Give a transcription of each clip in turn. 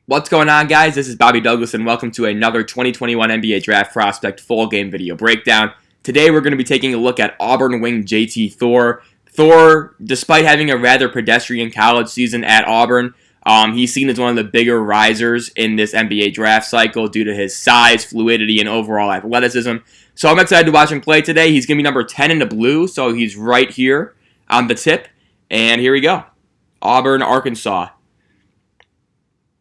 What's going on, guys? This is Bobby Douglas, and welcome to another 2021 NBA Draft Prospect full game video breakdown. Today, we're going to be taking a look at Auburn wing JT Thor. Thor, despite having a rather pedestrian college season at Auburn, he's seen as one of the bigger risers in this NBA draft cycle due to his size, fluidity, and overall athleticism. So I'm excited to watch him play today. He's going to be number 10 in the blue, so he's right here on the tip. And here we go. Auburn, Arkansas.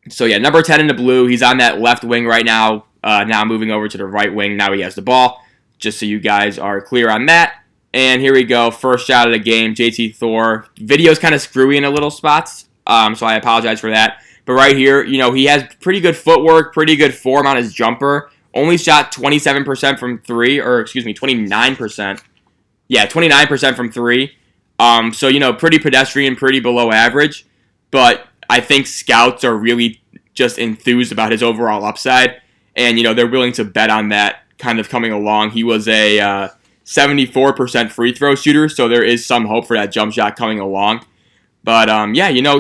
So yeah, number 10 in the blue. He's on that left wing right now. Now moving over to the right wing. Now he has the ball. Just so you guys are clear on that. And here we go. First shot of the game. JT Thor. Video's kind of screwy in a little spots. So I apologize for that. But right here, he has pretty good footwork, pretty good form on his jumper. Only shot 27% from three, or excuse me, 29%. Yeah, 29% from three. So, pretty pedestrian, pretty below average. But I think scouts are really just enthused about his overall upside, and they're willing to bet on that kind of coming along. He was a 74% free throw shooter, so there is some hope for that jump shot coming along. But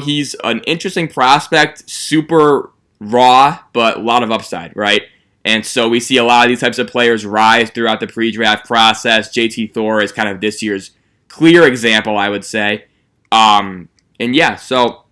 he's an interesting prospect, super raw, but a lot of upside, right? And so we see a lot of these types of players rise throughout the pre-draft process. JT Thor is kind of this year's clear example, I would say. So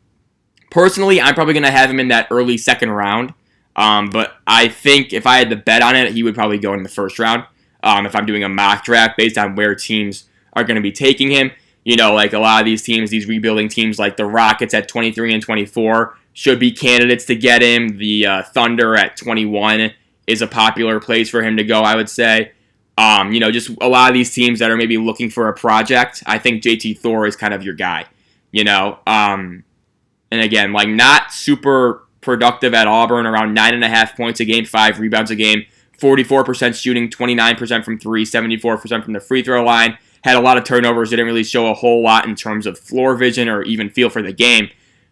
personally, I'm probably going to have him in that early second round. But I think if I had to bet on it, he would probably go in the first round. If I'm doing a mock draft based on where teams are going to be taking him. Like a lot of these teams, these rebuilding teams like the Rockets at 23 and 24 should be candidates to get him. The Thunder at 21 is a popular place for him to go, I would say. Just a lot of these teams that are maybe looking for a project, I think JT Thor is kind of your guy, And again, not super productive at Auburn, around 9.5 points a game, 5 rebounds a game, 44% shooting, 29% from 3, 74% from the free throw line. Had a lot of turnovers, didn't really show a whole lot in terms of floor vision or even feel for the game.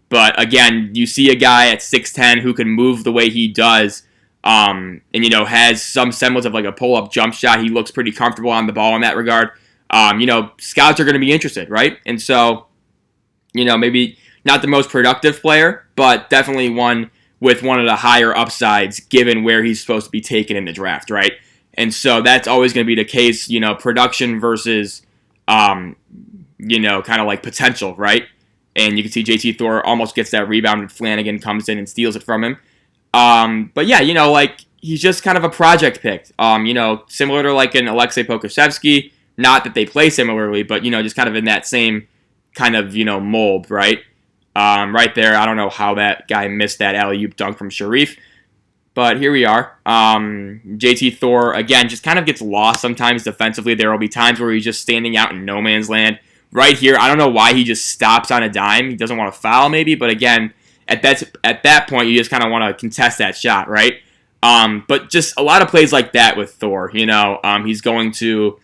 But again, you see a guy at 6'10 who can move the way he does, and has some semblance of like a pull-up jump shot. He looks pretty comfortable on the ball in that regard. Scouts are going to be interested, right? And so, maybe not the most productive player, but definitely one with one of the higher upsides given where he's supposed to be taken in the draft, right? And so that's always going to be the case, production versus, kind of like potential, right? And you can see JT Thor almost gets that rebound and Flanagan comes in and steals it from him. But yeah, he's just kind of a project pick, similar to like an Alexei Pokusevski. Not that they play similarly, but, just kind of in that same kind of, mold, right? Right there, I don't know how that guy missed that alley-oop dunk from Sharif. But here we are. JT Thor, again, just kind of gets lost sometimes defensively. There will be times where he's just standing out in no man's land. Right here, I don't know why he just stops on a dime. He doesn't want to foul maybe, but again, at that point, you just kind of want to contest that shot, right? But just a lot of plays like that with Thor, he's going to,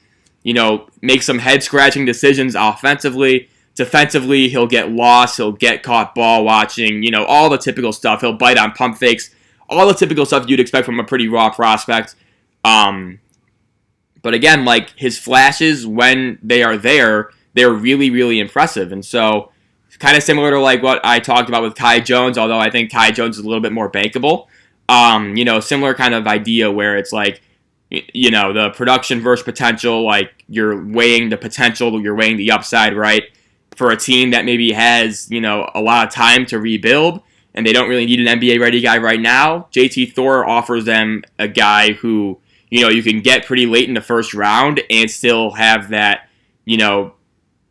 make some head-scratching decisions offensively. Defensively, he'll get lost, he'll get caught ball watching, all the typical stuff. He'll bite on pump fakes, all the typical stuff you'd expect from a pretty raw prospect. But again, like his flashes, when they are there, they're really, really impressive. And so, kind of similar to like what I talked about with Kai Jones, although I think Kai Jones is a little bit more bankable. Similar kind of idea where it's like, the production versus potential, like you're weighing the potential, you're weighing the upside, right? For a team that maybe has, a lot of time to rebuild and they don't really need an NBA-ready guy right now, JT Thor offers them a guy who, you can get pretty late in the first round and still have that,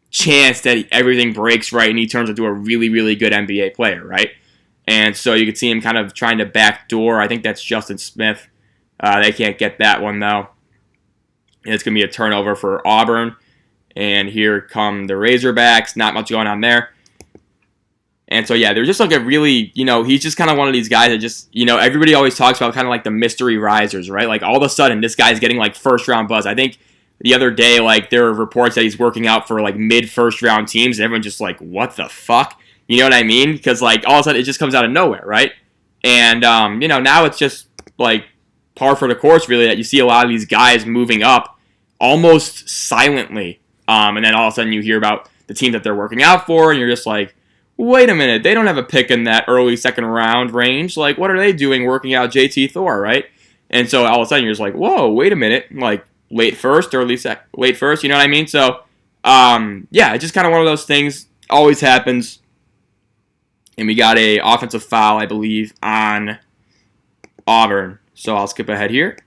chance that everything breaks right and he turns into a really, really good NBA player, right? And so you can see him kind of trying to backdoor. I think that's Justin Smith. They can't get that one, though. And it's going to be a turnover for Auburn. And here come the Razorbacks. Not much going on there. And so, yeah, they're just like a really, he's just kind of one of these guys that just, everybody always talks about kind of like the mystery risers, right? Like all of a sudden, this guy's getting like first round buzz. I think the other day, like there were reports that he's working out for like mid first round teams. And everyone's just like, what the fuck? You know what I mean? Because like all of a sudden, it just comes out of nowhere, right? And, now it's just like par for the course, really, that you see a lot of these guys moving up almost silently. And then all of a sudden you hear about the team that they're working out for, and you're just like, wait a minute, they don't have a pick in that early second round range. Like, what are they doing working out JT Thor, right? And so all of a sudden you're just like, whoa, wait a minute, like late first, late first, you know what I mean? So, yeah, it's just kind of one of those things. Always happens. And we got a offensive foul, I believe, on Auburn. So I'll skip ahead here.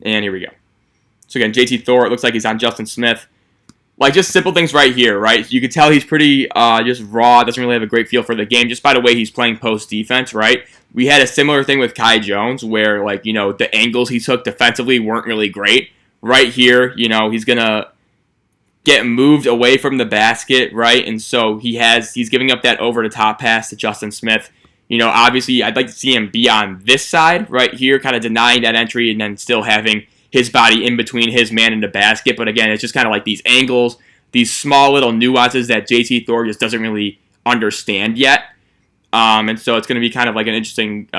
And here we go. So again, JT Thor, it looks like he's on Justin Smith. Like, just simple things right here, right? You can tell he's pretty just raw, doesn't really have a great feel for the game, just by the way he's playing post defense, right? We had a similar thing with Kai Jones where, like, you know, the angles he took defensively weren't really great. Right here, you know, he's going to get moved away from the basket, right? And so he's giving up that over-the-top pass to Justin Smith. You know, obviously, I'd like to see him be on this side right here, kind of denying that entry and then still having his body in between his man and the basket. But again, it's just kind of like these angles, these small little nuances that JT Thor just doesn't really understand yet. And so it's going to be kind of like an interesting,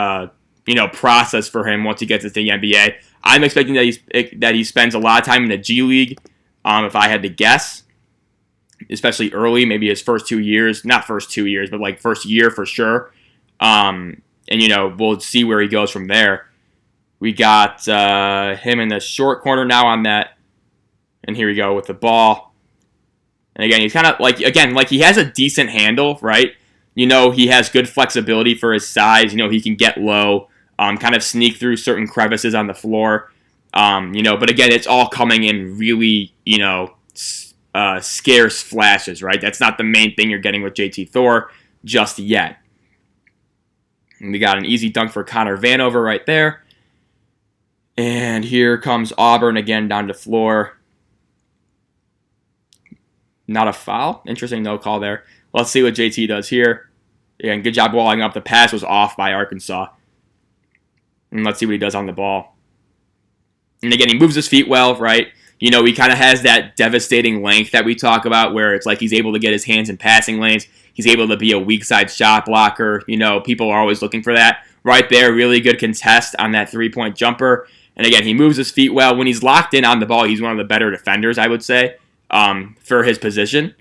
you know, process for him once he gets into the NBA. I'm expecting that he spends a lot of time in the G League, if I had to guess, especially early, maybe his first 2 years, not first 2 years, but like first year for sure. And, you know, we'll see where he goes from there. We got him in the short corner now on that. And here we go with the ball. And again, he's kind of like, he has a decent handle, right? You know, he has good flexibility for his size. You know, he can get low, kind of sneak through certain crevices on the floor. You know, but again, it's all coming in really, you know, scarce flashes, right? That's not the main thing you're getting with JT Thor just yet. And we got an easy dunk for Connor Vanover right there. And here comes Auburn again down the floor. Not a foul. Interesting no call there. Let's see what JT does here. Again, good job walling up. The pass was off by Arkansas. And let's see what he does on the ball. And again, he moves his feet well, right? You know, he kind of has that devastating length that we talk about where it's like he's able to get his hands in passing lanes. He's able to be a weak side shot blocker. You know, people are always looking for that. Right there, really good contest on that three-point jumper. And again, he moves his feet well. When he's locked in on the ball, he's one of the better defenders, I would say, for his position.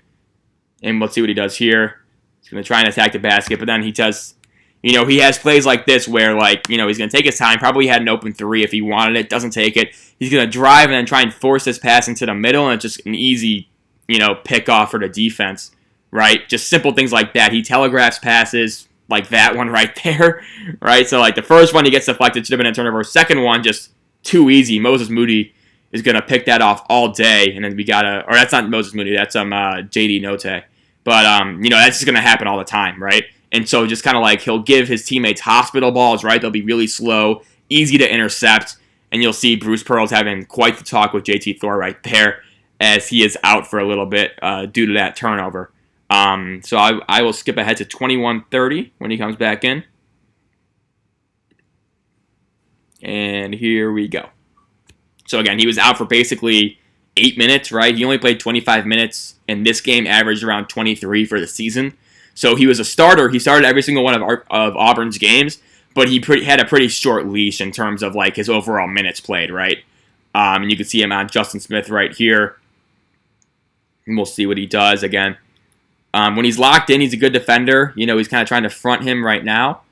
And let's see what he does here. He's going to try and attack the basket, but then he does, you know, he has plays like this where, like, you know, he's going to take his time. Probably had an open three if he wanted it. Doesn't take it. He's going to drive and then try and force this pass into the middle, and it's just an easy, you know, pick off for the defense, right? Just simple things like that. He telegraphs passes like that one right there, right? So, like, the first one he gets deflected, should have been a turnover. Second one, just too easy. Moses Moody is going to pick that off all day, and then we got or that's not Moses Moody, that's JD Note. But, you know, that's just going to happen all the time, right? And so just kind of like he'll give his teammates hospital balls, right? They'll be really slow, easy to intercept, and you'll see Bruce Pearl's having quite the talk with JT Thor right there as he is out for a little bit due to that turnover. So I will skip ahead to 21:30 when he comes back in. And here we go. So again, he was out for basically 8 minutes, right? He only played 25 minutes, and this game averaged around 23 for the season. So he was a starter. He started every single one of Auburn's games, but he had a pretty short leash in terms of like his overall minutes played, right? And you can see him on Justin Smith right here. And we'll see what he does again. When he's locked in, he's a good defender. You know, he's kind of trying to front him right now.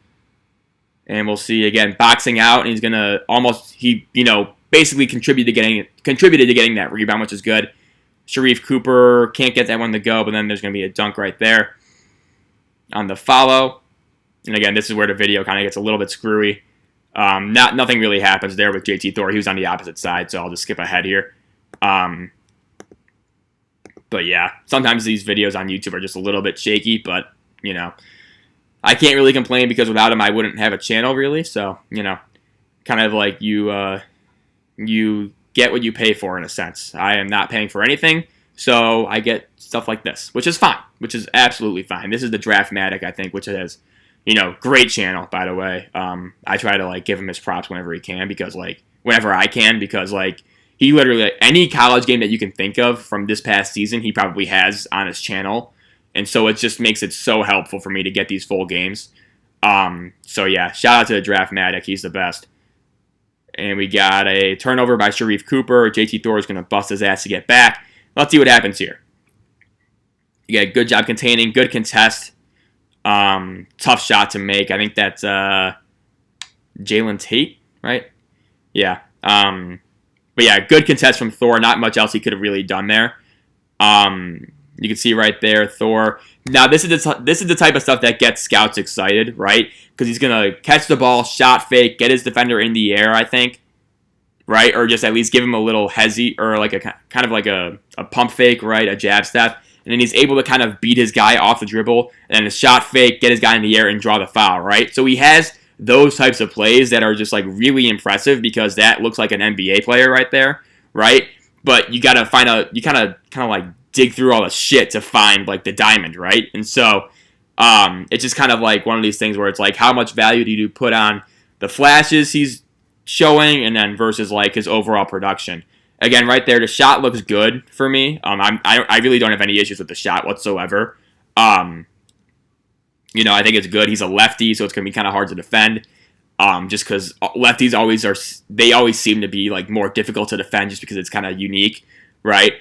And we'll see, again, boxing out, and he's going to basically contributed to getting that rebound, which is good. Sharif Cooper can't get that one to go, but then there's going to be a dunk right there on the follow. And again, this is where the video kind of gets a little bit screwy. Nothing really happens there with JT Thor. He was on the opposite side, so I'll just skip ahead here. But yeah, sometimes these videos on YouTube are just a little bit shaky, but, you know, I can't really complain because without him I wouldn't have a channel really. So, you know, kind of like you get what you pay for in a sense. I am not paying for anything, so I get stuff like this, which is fine, which is absolutely fine. This is the Draftmatic, I think, which is, you know, great channel, by the way. I try to, like, give him his props whenever he can whenever I can, because, like, he literally, like, any college game that you can think of from this past season, he probably has on his channel. And so it just makes it so helpful for me to get these full games. So yeah, shout out to the Draftmatic. He's the best. And we got a turnover by Sharif Cooper. JT Thor is going to bust his ass to get back. Let's see what happens here. Yeah, good job containing, good contest. Tough shot to make. I think that's Jalen Tate, right? Yeah. But yeah, good contest from Thor. Not much else he could have really done there. You can see right there, Thor. Now this is the type of stuff that gets scouts excited, right? Because he's gonna catch the ball, shot fake, get his defender in the air, I think, right? Or just at least give him a little hezzy or like a kind of like a pump fake, right? A jab step, and then he's able to kind of beat his guy off the dribble, and then a shot fake, get his guy in the air, and draw the foul, right? So he has those types of plays that are just like really impressive because that looks like an NBA player right there, right? But you gotta you kind of like dig through all the shit to find like the diamond, right? And so it's just kind of like one of these things where it's like how much value do you put on the flashes he's showing and then versus like his overall production. Again, right there, the shot looks good for me. I really don't have any issues with the shot whatsoever. I think it's good. He's a lefty, so it's going to be kind of hard to defend. Just because lefties always seem to be like more difficult to defend just because it's kind of unique, right?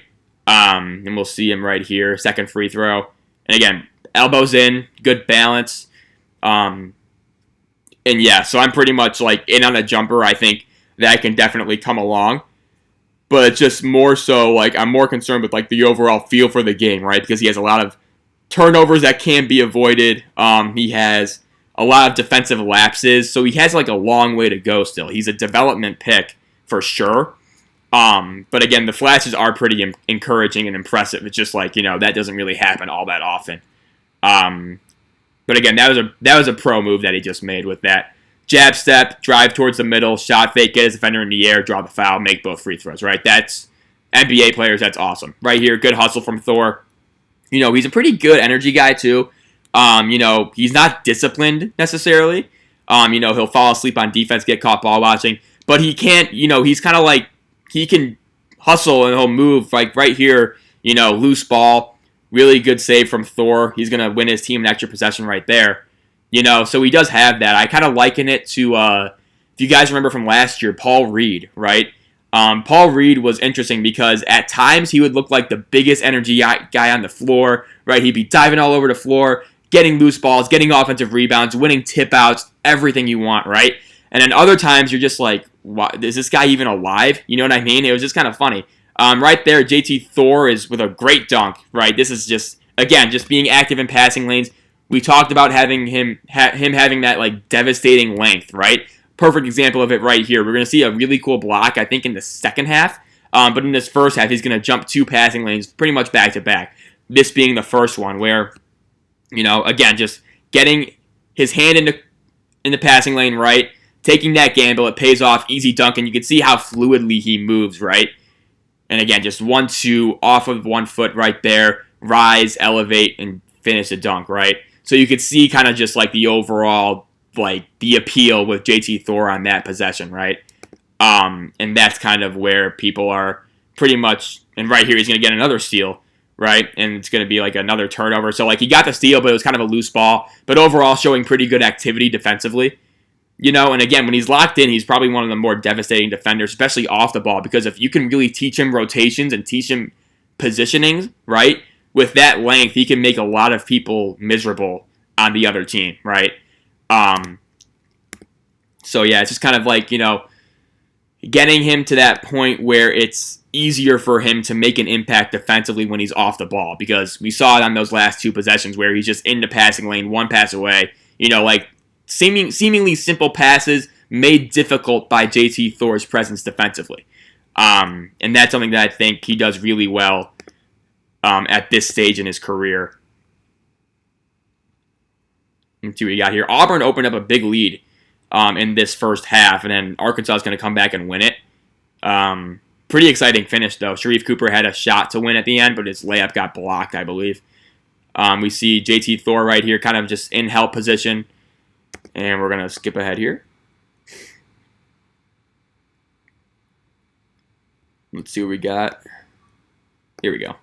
And we'll see him right here, second free throw. And again, elbows in, good balance. And yeah, so I'm pretty much like in on a jumper. I think that can definitely come along. But it's just more so like I'm more concerned with like the overall feel for the game, right? Because he has a lot of turnovers that can be avoided. He has a lot of defensive lapses. So he has like a long way to go still. He's a development pick for sure. But again, the flashes are pretty encouraging and impressive. It's just like, that doesn't really happen all that often. But again, that was a pro move that he just made with that jab step, drive towards the middle, shot fake, get his defender in the air, draw the foul, make both free throws, right? That's NBA players. That's awesome. Right here, good hustle from Thor. He's a pretty good energy guy too. He's not disciplined necessarily. He'll fall asleep on defense, get caught ball watching, but he can't, he's kind of like, he can hustle and he'll move like right here, loose ball, really good save from Thor. He's going to win his team an extra possession right there. So he does have that. I kind of liken it to, if you guys remember from last year, Paul Reed, right? Paul Reed was interesting because at times he would look like the biggest energy guy on the floor, right? He'd be diving all over the floor, getting loose balls, getting offensive rebounds, winning tip outs, everything you want, right? And then other times you're just like, what, is this guy even alive? You know what I mean? It was just kind of funny. Right there, JT Thor is with a great dunk, right? This is just being active in passing lanes. We talked about having him having that like devastating length, right? Perfect example of it right here. We're going to see a really cool block, I think, in the second half. But in this first half, he's going to jump 2 passing lanes pretty much back to back. This being the first one where, again, just getting his hand in the passing lane, right? Taking that gamble, it pays off, easy dunk, and you can see how fluidly he moves, right? And again, just 1-2 off of 1 foot right there, rise, elevate, and finish the dunk, right? So you could see kind of just like the overall, like the appeal with JT Thor on that possession, right? And that's kind of where people are pretty much, and right here he's going to get another steal, right? And it's going to be like another turnover. So like he got the steal, but it was kind of a loose ball, but overall showing pretty good activity defensively. And again, when he's locked in, he's probably one of the more devastating defenders, especially off the ball, because if you can really teach him rotations and teach him positionings, right, with that length, he can make a lot of people miserable on the other team, right? So yeah, it's just kind of like, getting him to that point where it's easier for him to make an impact defensively when he's off the ball, because we saw it on those last 2 possessions where he's just in the passing lane, 1 pass away, like seemingly simple passes made difficult by JT Thor's presence defensively. And that's something that I think he does really well at this stage in his career. Let's see what we got here. Auburn opened up a big lead in this first half, and then Arkansas is going to come back and win it. Pretty exciting finish, though. Sharif Cooper had a shot to win at the end, but his layup got blocked, I believe. We see JT Thor right here kind of just in help position. And we're going to skip ahead here. Let's see what we got. Here we go.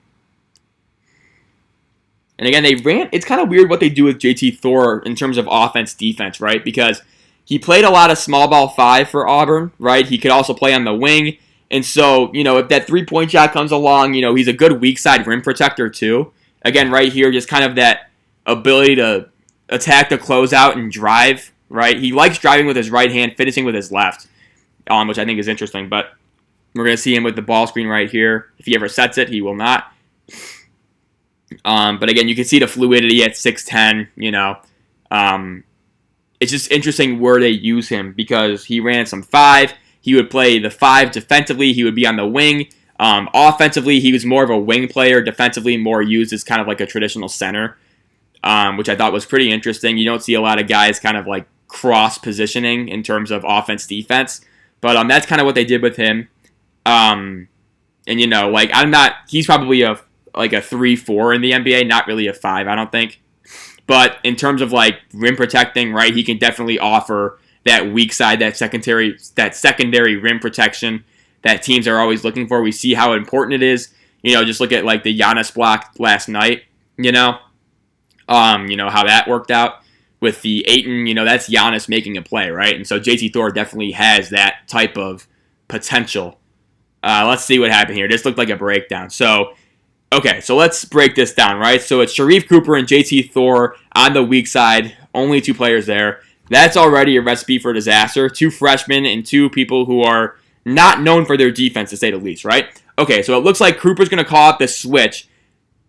And again, it's kind of weird what they do with JT Thor in terms of offense, defense, right? Because he played a lot of small ball 5 for Auburn, right? He could also play on the wing. And so, if that 3-point shot comes along, he's a good weak side rim protector too. Again, right here, just kind of that ability to attack the closeout and drive, right? He likes driving with his right hand, finishing with his left, which I think is interesting. But we're going to see him with the ball screen right here. If he ever sets it, he will not. But again, you can see the fluidity at 6'10", it's just interesting where they use him because he ran some 5. He would play the 5 defensively. He would be on the wing. Offensively, he was more of a wing player. Defensively, more used as kind of like a traditional center, which I thought was pretty interesting. You don't see a lot of guys kind of like cross positioning in terms of offense defense, but that's kind of what they did with him. And he's probably a 3-4 in the NBA, not really a 5, I don't think. But in terms of like rim protecting, right, he can definitely offer that weak side, that secondary rim protection that teams are always looking for. We see how important it is. Just look at like the Giannis block last night. How that worked out with the Ayton. That's Giannis making a play, right? And so JT Thor definitely has that type of potential. Let's see what happened here. This looked like a breakdown. Okay, so let's break this down, right? So it's Sharife Cooper and JT Thor on the weak side, only 2 players there. That's already a recipe for disaster. 2 freshmen and 2 people who are not known for their defense, to say the least, right? Okay, so it looks like Cooper's going to call out the switch,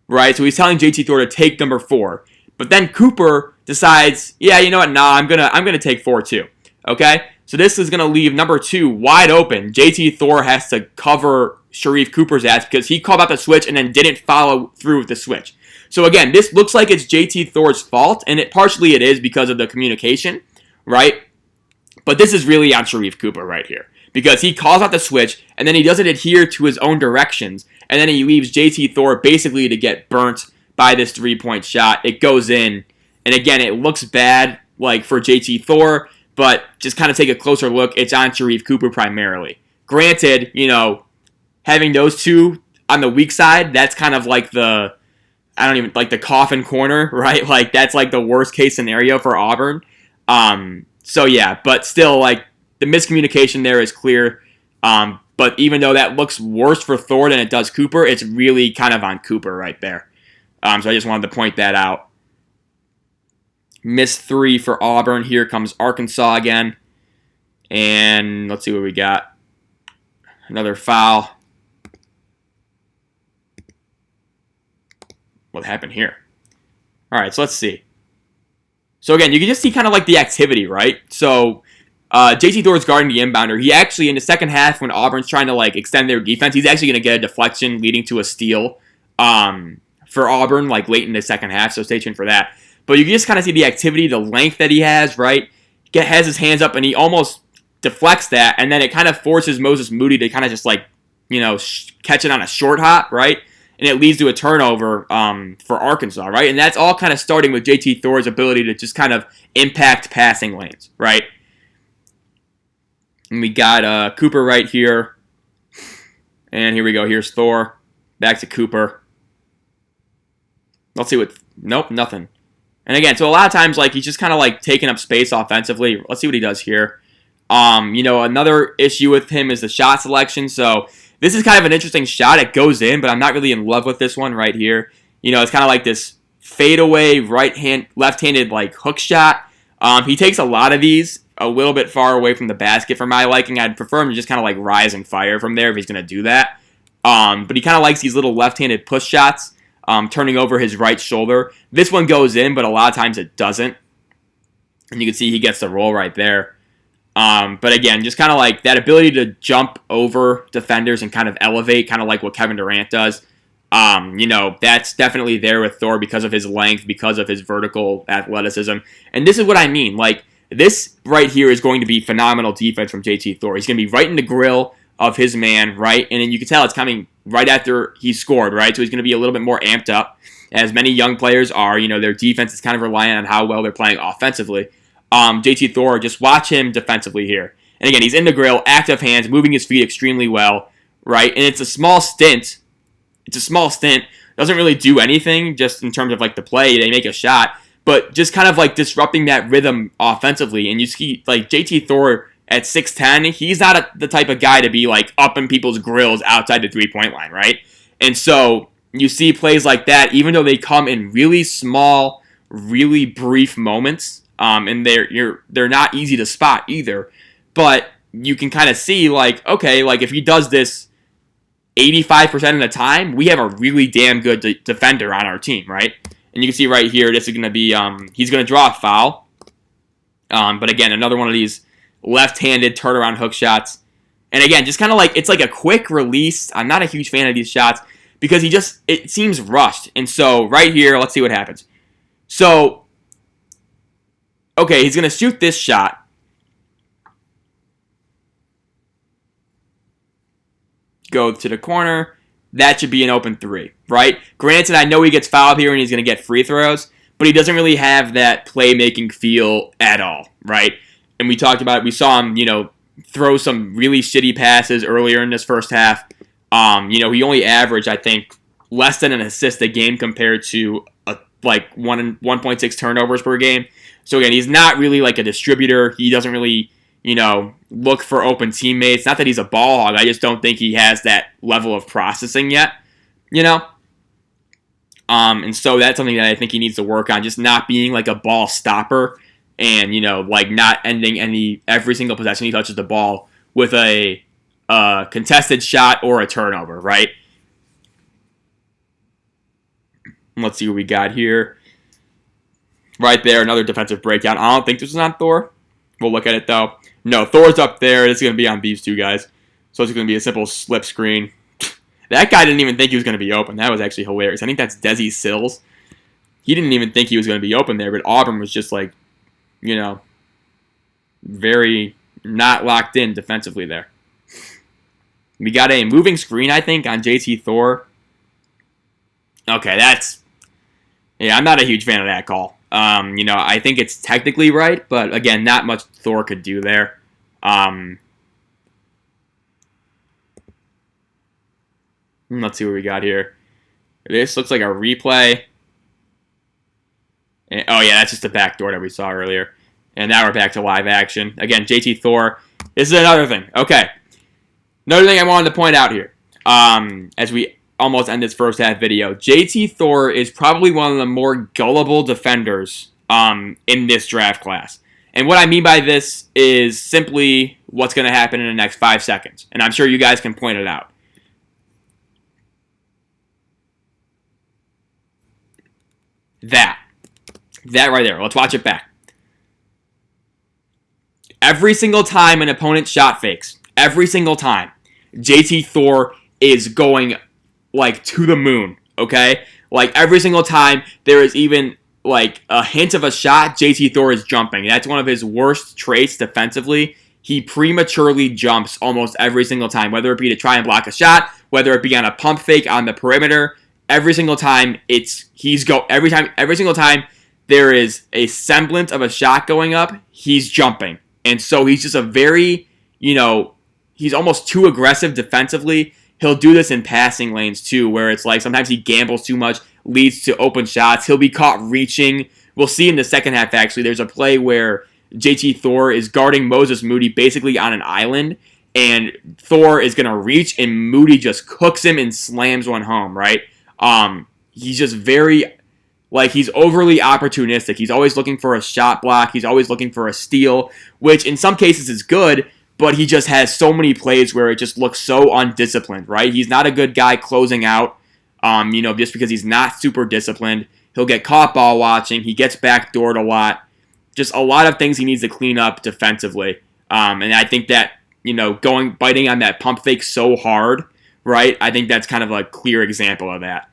right? So he's telling JT Thor to take number 4. But then Cooper decides, yeah, you know what? Nah, I'm gonna take 4 too. Okay? So this is going to leave number 2 wide open. JT Thor has to cover Sharife Cooper's ass because he called out the switch and then didn't follow through with the switch. So again, this looks like it's JT Thor's fault, and partially it is because of the communication, right? But this is really on Sharife Cooper right here because he calls out the switch and then he doesn't adhere to his own directions, and then he leaves JT Thor basically to get burnt by this 3-point shot. It goes in, and again, it looks bad like for JT Thor, but just kind of take a closer look. It's on Sharife Cooper primarily. Granted, having those 2 on the weak side, that's kind of like the coffin corner, right? Like that's like the worst case scenario for Auburn. So yeah, but still like the miscommunication there is clear. But even though that looks worse for Thor than it does Cooper, it's really kind of on Cooper right there. So I just wanted to point that out. Missed 3 for Auburn. Here comes Arkansas again. And let's see what we got. Another foul. What happened here? All right, so let's see. So again, you can just see kind of like the activity, right? So JT Thor is guarding the inbounder. He actually, in the second half, when Auburn's trying to like extend their defense, he's actually going to get a deflection leading to a steal for Auburn, like late in the second half. So stay tuned for that. But you can just kind of see the activity, the length that he has, right? Has his hands up, and he almost deflects that, and then it kind of forces Moses Moody to kind of just like, catch it on a short hop, right? And it leads to a turnover for Arkansas, right? And that's all kind of starting with JT Thor's ability to just kind of impact passing lanes, right? And we got Cooper right here. And here we go. Here's Thor. Back to Cooper. Let's see what... Nope, nothing. And again, so a lot of times, like, he's just kind of, like, taking up space offensively. Let's see what he does here. Another issue with him is the shot selection. So this is kind of an interesting shot. It goes in, but I'm not really in love with this one right here. It's kind of like this fadeaway left-handed, like, hook shot. He takes a lot of these a little bit far away from the basket for my liking. I'd prefer him to just kind of, like, rise and fire from there if he's going to do that. But he kind of likes these little left-handed push shots. Turning over his right shoulder. This one goes in, but a lot of times it doesn't. And you can see he gets the roll right there. But again, just kind of like that ability to jump over defenders and kind of elevate, kind of like what Kevin Durant does. That's definitely there with Thor because of his length, because of his vertical athleticism. And this is what I mean. Like, this right here is going to be phenomenal defense from JT Thor. He's going to be right in the grill of his man, right? And then you can tell it's coming right after he scored, right? So he's going to be a little bit more amped up, as many young players are. Their defense is kind of reliant on how well they're playing offensively. JT Thor, just watch him defensively here. And again, he's in the grill, active hands, moving his feet extremely well, right? And it's a small stint. Doesn't really do anything just in terms of like the play. They make a shot, but just kind of like disrupting that rhythm offensively. And you see like JT Thor at 6'10", he's not the type of guy to be like up in people's grills outside the 3-point line, right? And so you see plays like that, even though they come in really small, really brief moments, and they're not easy to spot either. But you can kind of see, like, okay, like if he does this 85% of the time, we have a really damn good defender on our team, right? And you can see right here, this is going to be, he's going to draw a foul. But again, another one of these left-handed turnaround hook shots. And again, just kind of like, it's like a quick release. I'm not a huge fan of these shots because it seems rushed. And so right here, let's see what happens. So, okay, he's going to shoot this shot. Go to the corner. That should be an open three, right? Granted, I know he gets fouled here and he's going to get free throws, but he doesn't really have that playmaking feel at all, right? And we talked about it. We saw him, throw some really shitty passes earlier in this first half. He only averaged, I think, less than an assist a game compared to 1.6 turnovers per game. So again, he's not really like a distributor. He doesn't really, look for open teammates. Not that he's a ball hog. I just don't think he has that level of processing yet, And so that's something that I think he needs to work on, just not being like a ball stopper and, not ending every single possession he touches the ball with a contested shot or a turnover, right? Let's see what we got here. Right there, another defensive breakdown. I don't think this is on Thor. We'll look at it, though. No, Thor's up there. It's going to be on these two guys. So it's going to be a simple slip screen. That guy didn't even think he was going to be open. That was actually hilarious. I think that's Desi Sills. He didn't even think he was going to be open there, but Auburn was just like, very not locked in defensively there. We got a moving screen, I think, on JT Thor. Okay, I'm not a huge fan of that call. I think it's technically right, but again, not much Thor could do there. Let's see what we got here. This looks like a replay. Oh yeah, that's just the backdoor that we saw earlier. And now we're back to live action. Again, JT Thor. This is another thing. Okay. Another thing I wanted to point out here. As we almost end this first half video. JT Thor is probably one of the more gullible defenders in this draft class. And what I mean by this is simply what's going to happen in the next 5 seconds. And I'm sure you guys can point it out. That right there. Let's watch it back. Every single time an opponent shot fakes, every single time, JT Thor is going like to the moon, okay? Like every single time there is even like a hint of a shot, JT Thor is jumping. That's one of his worst traits defensively. He prematurely jumps almost every single time, whether it be to try and block a shot, whether it be on a pump fake on the perimeter. Every single time every single time there is a semblance of a shot going up, he's jumping. And so he's just a very, he's almost too aggressive defensively. He'll do this in passing lanes too, where it's like sometimes he gambles too much, leads to open shots. He'll be caught reaching. We'll see in the second half, actually. There's a play where JT Thor is guarding Moses Moody basically on an island, and Thor is going to reach, and Moody just cooks him and slams one home, right? He's just very, he's overly opportunistic. He's always looking for a shot block. He's always looking for a steal, which in some cases is good, but he just has so many plays where it just looks so undisciplined, right? He's not a good guy closing out, just because he's not super disciplined. He'll get caught ball watching. He gets backdoored a lot. Just a lot of things he needs to clean up defensively. And I think that, biting on that pump fake so hard, right? I think that's kind of a clear example of that.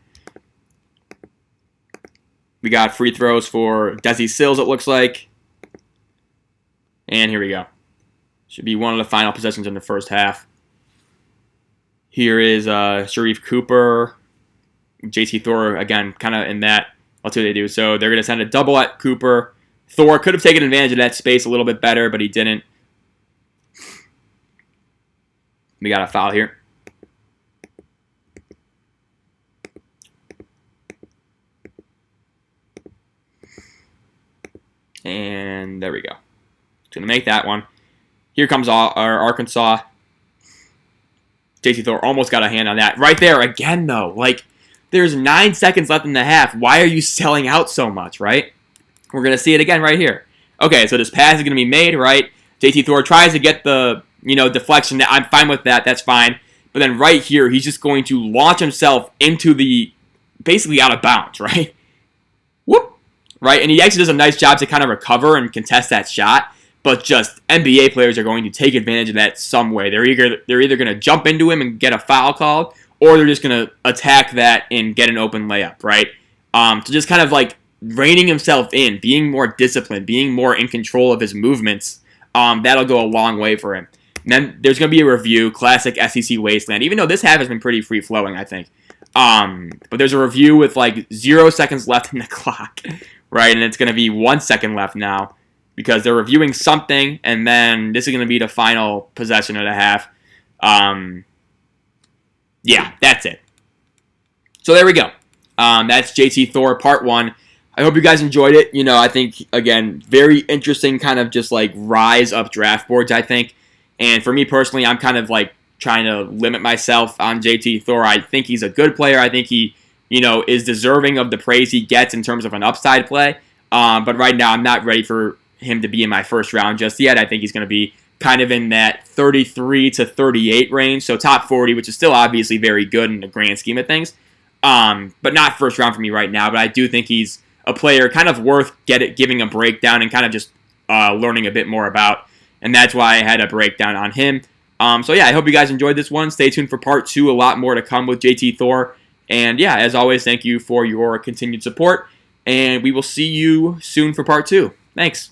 We got free throws for Desi Sills, it looks like. And here we go. Should be one of the final possessions in the first half. Here is Sharif Cooper. JT Thor, again, kind of in that. Let's see what they do. So they're going to send a double at Cooper. Thor could have taken advantage of that space a little bit better, but he didn't. We got a foul here. And there we go. Going to make that one. Here comes our Arkansas. JT Thor almost got a hand on that. Right there, again, though. There's 9 seconds left in the half. Why are you selling out so much, right? We're going to see it again right here. Okay, so this pass is going to be made, right? JT Thor tries to get the, deflection. I'm fine with that. That's fine. But then right here, he's just going to launch himself into the, basically out of bounds, right? Whoop! Right? And he actually does a nice job to kind of recover and contest that shot. But just NBA players are going to take advantage of that some way. They're either going to jump into him and get a foul called, or they're just going to attack that and get an open layup, right? So just kind of like reining himself in, being more disciplined, being more in control of his movements, that'll go a long way for him. And then there's going to be a review, classic SEC wasteland, even though this half has been pretty free-flowing, I think. But there's a review with like 0 seconds left in the clock, right? And it's going to be 1 second left now because they're reviewing something, and then this is going to be the final possession of the half. Yeah, that's it. So there we go. That's JT Thor Part 1. I hope you guys enjoyed it. I think, again, very interesting kind of just like rise up draft boards, I think. And for me personally, I'm kind of like trying to limit myself on JT Thor. I think he's a good player. I think he, is deserving of the praise he gets in terms of an upside play. But right now, I'm not ready for him to be in my first round just yet. I think he's going to be kind of in that 33 to 38 range. So top 40, which is still obviously very good in the grand scheme of things. But not first round for me right now. But I do think he's a player kind of worth giving a breakdown and kind of just learning a bit more about. And that's why I had a breakdown on him. So yeah, I hope you guys enjoyed this one. Stay tuned for part 2. A lot more to come with JT Thor. And yeah, as always, thank you for your continued support. And we will see you soon for part 2. Thanks.